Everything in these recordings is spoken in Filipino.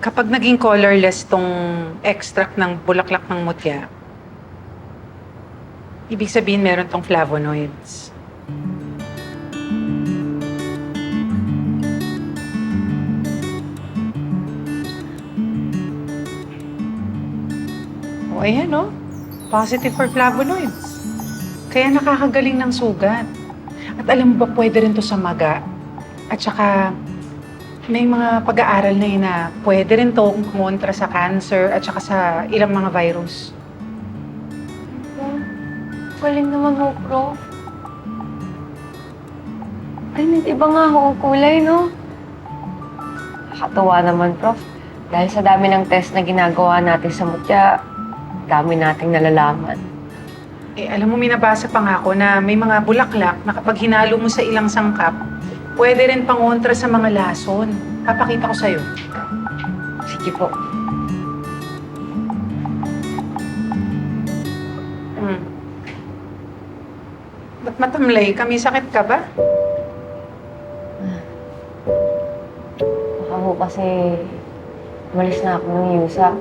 Kapag naging colorless tong extract ng bulaklak ng mutya, ibig sabihin meron tong flavonoids. O ayan o, positive for flavonoids. Kaya nakakagaling ng sugat. At alam mo ba, pwede rin to sa maga. At saka, may mga pag-aaral na yun na pwede rin to kontra sa cancer at saka sa ilang mga virus. Galing naman ho, Prof. Ay, iba nga ho ang kulay, no? Nakakatuwa naman, Prof. Dahil sa dami ng test na ginagawa natin sa mutya, dami nating nalalaman. Eh, alam mo, minabasa pa nga ako na may mga bulaklak na kapag hinalo mo sa ilang sangkap, pwede rin pangontra sa mga lason. Papakita ko sa'yo. Sige po. Hmm. Ba't matamlay? Kami sakit ka ba? Baka ho kasi umalis na ako ng yusa.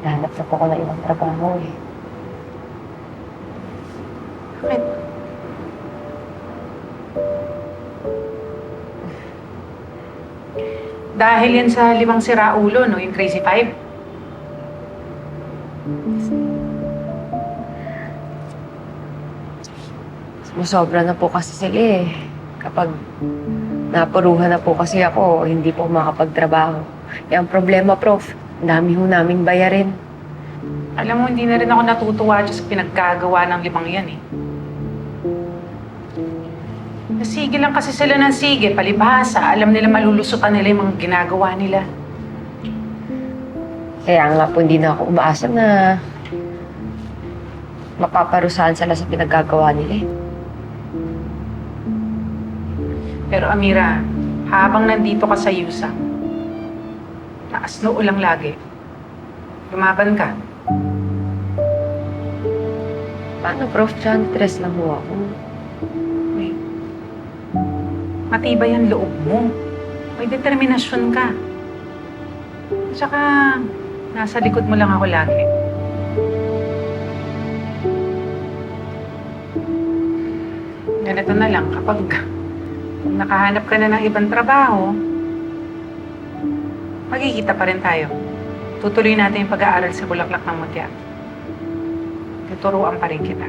Hanap na po ako ng ibang trabaho eh. Bakit? Dahil yan sa 5 siraulo, no? Yung Crazy Five. Musobra na po kasi sila eh. Kapag napuruhan na po kasi ako, hindi po makapagtrabaho. Eh, ang problema, Prof, ang dami ho naming bayarin. Alam mo, hindi na rin ako natutuwa dyan sa pinaggagawa ng 5 yan eh. Sige lang kasi sila ng sige, palibhasa. Alam nila malulusutan nila yung mga ginagawa nila. Kaya nga po hindi na ako umaasa na mapaparusahan sila sa pinaggagawa nila eh. Pero Amira, habang nandito ka sa Yusa, taas noo lang lagi. Lumaban ka. Paano, Prof? Diyan, stress lang ho ako. May matibay ang loob mo. May determinasyon ka. Tsaka, nasa likod mo lang ako lagi. Ganito na lang, kapag nakahanap ka na ng ibang trabaho, magkikita pa rin tayo. Tutuloy natin yung pag-aaral sa Bulaklak ng Mutya. Tuturuan pa rin kita.